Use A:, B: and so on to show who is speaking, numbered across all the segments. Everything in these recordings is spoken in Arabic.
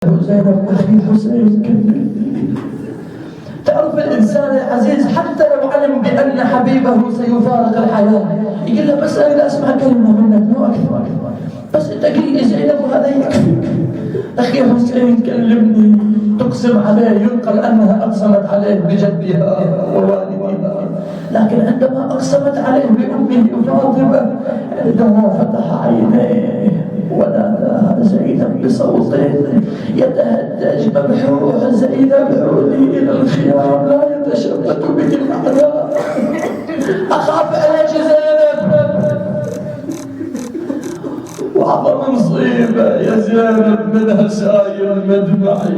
A: زينب أخي حسين كلمني. تعرف الإنسان العزيز حتى لو علم بأن حبيبه سيفارق الحياة يقول له بس أنا أسمع كلمة منك مو أكثر، بس تقول لي زينب وهذا يكفي. أخي حسين كلمني، تقسم عليه، ينقل أنها أقسمت عليه بجدها ووالدها، لكن عندما أقسمت عليه بأمه فاطمة عندما فتح عينيه وناداها زينب بصوت يتهدج مبحوح: زينب عودي إلى الخيام لا يتشبت بك الأعداء، أخاف عليك زينب. وأعظم مصيبة يا زينب منها سايل مدمعي،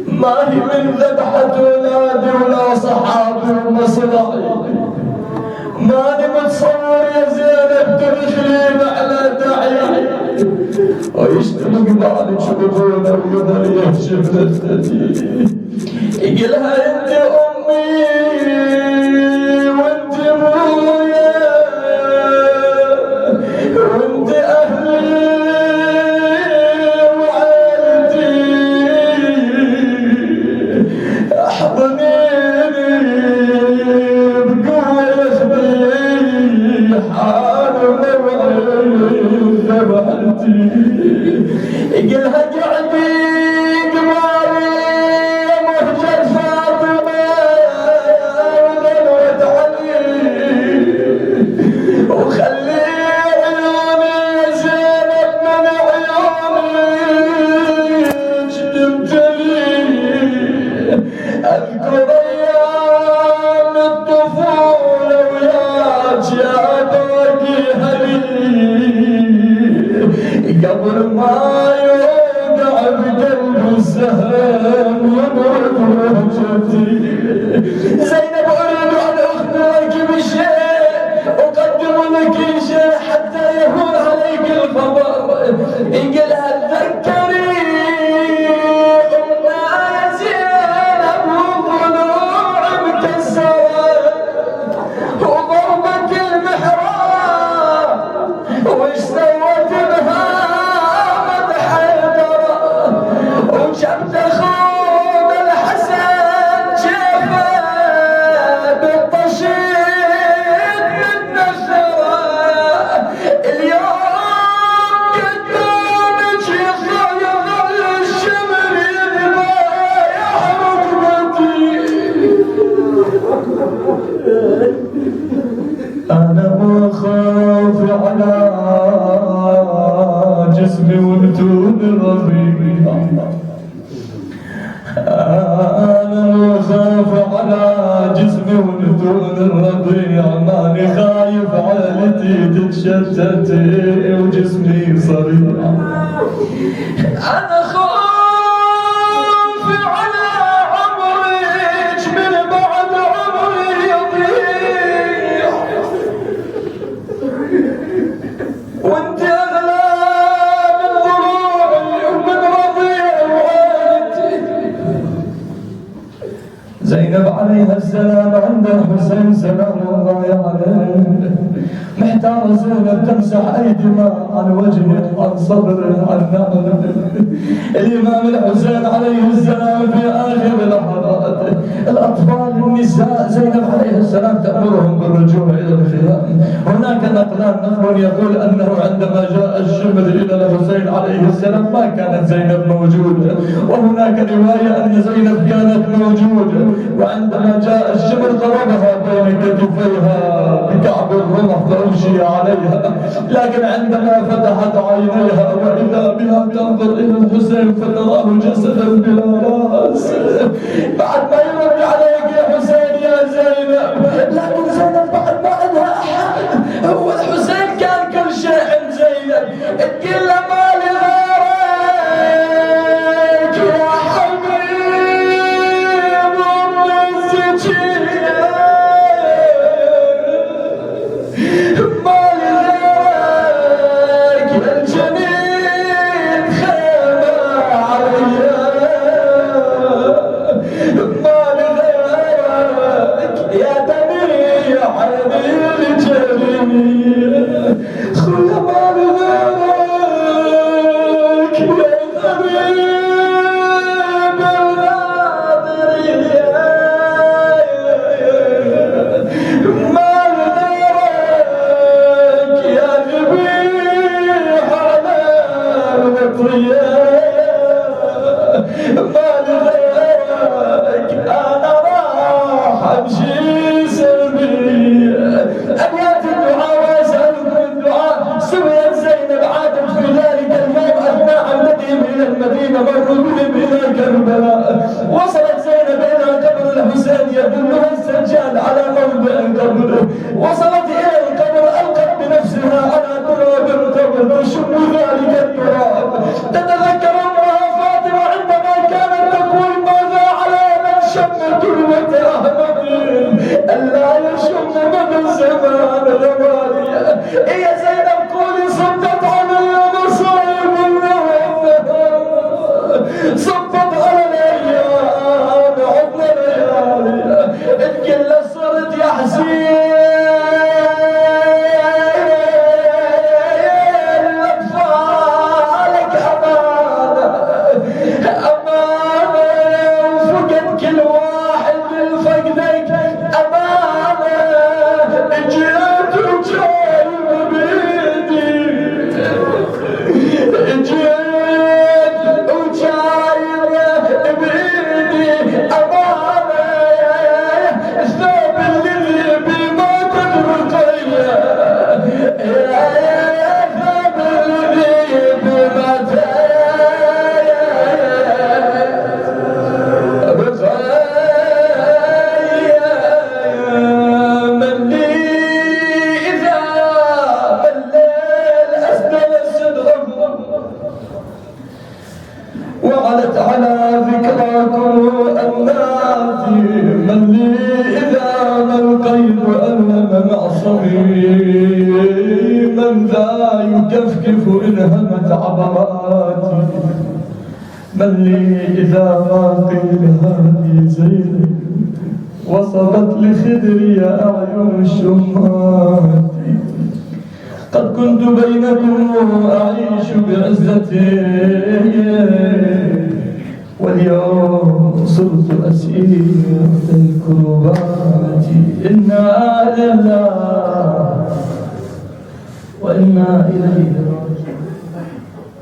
A: ما هي من ذبحة ولادي ولا صحابي ومصرعي، ماني متصور يا زينب تدخلين على داعي ويشتم قبالك شبونه ويظهر يهجم لذتي، يقلها انت امي وانت ابويا وانت اهلي وعائلتي، احضنيني بقوه يخلي حال موعد ذبحتي، يقلها قعدي قماري مهجر فاطمة وغلوة علي، وخلي عيوني يا زينب من عيوني جدمتلي، اذكر ايام الطفولة وياك يا باقي هلي، قبل ما يوقع بقلب السهم يمرق وجهتي. زينب أريد أن أخبرك بشيء، أقدم لك شيء حتى يهون عليك الخبر، انقلها تذكري أمنا يا زينب وضلوع مكسرة وضربك المحراب وش سوت بها وجبت خود الحسن جيفه بالطشيد متنشره، اليوم قدامك يظل الشمر يذبح ركبتي، انا مخاف على جسمي وانتم رضيع، أنا خاف على جسمي ونتون الرضيع، ماني خايف عائلتي تتشتت وجسمي صريع، أنا خاف على عمرك من بعد عمري يضيع، وانت أغلى من ضلوعي ومن رضيع وعائلتي. زينب عليها السلام عند الحسين سلام الله عليه، محتارة زينب تمسح أي دماء عن وجهه عن صدره عن نعله. الإمام الحسين عليه السلام في آخر لحظاته الأطفال النساء زينب عليه السلام تأمرهم بالرجوع إلى الخيام. هناك نقل يقول أنه عندما جاء الشمر إلى الحسين عليه السلام ما كانت زينب موجودة، وهناك رواية أن زينب كانت موجودة، وعندما جاء الشمر ضربها بين كتفيها بكعب الرمح فأمشي عليها، لكن عندما فتحت عينيها وإذا بها تنظر إلى الحسين فتراه جسدا بلا رأس، بعد ما يرد عليك يا حسين يا زينب، لكن زينب بعد ما عندها أحد، هو الحسين كان كل شيء عند زينب، تقول له مالي غيرك يا حبيب الزكية، مالي غيرك يا الجنين خيمة عليا، مالي غيرك ما لغيرك أنا راح أمشي سلبي. أبيات الدعاء وأسألكم الدعاء. سويت زينب عادت في ذلك اليوم أثناء عودتهم إلى المدينة مروا بهم إلى كربلاء. وصلت زينب إلى قبر الحسين يدلها السجاد على موضع قبره. وصلت إلى القبر ألقت بنفسها على تراب القبر تشم ذلك التراب. تتذكر أمها فاطمة عندما كانت تقول ماذا على من شم تربة أحمد ألا يشم من الزمان غواليا. هي زينب قولي صدت علي مصائب صبت على الأيام عدنا ليالي. الكل صرت يا حسين لأطفالك أمانة أمانة. فقد كل واحد من فقدك أمانة. جيت وجايب بيدي جيت وجايب بيدي أمانة. الثوب اللي بما تدرقيه الثوب اللي بما من لي إذا بالليل أسدل الصدر وعلت على ذكراكم النادي. من لي إذا ما القيد ألم معصمي. من ذا يكفكف إن همت عبراتي. من لي إذا ما قيل هذه زينب وصلت لخدري أعين الشمات. قد كنت بينكم أعيش بعزتي واليوم صرت أسير الكربات. إنا لله وإنا إليه راجعون.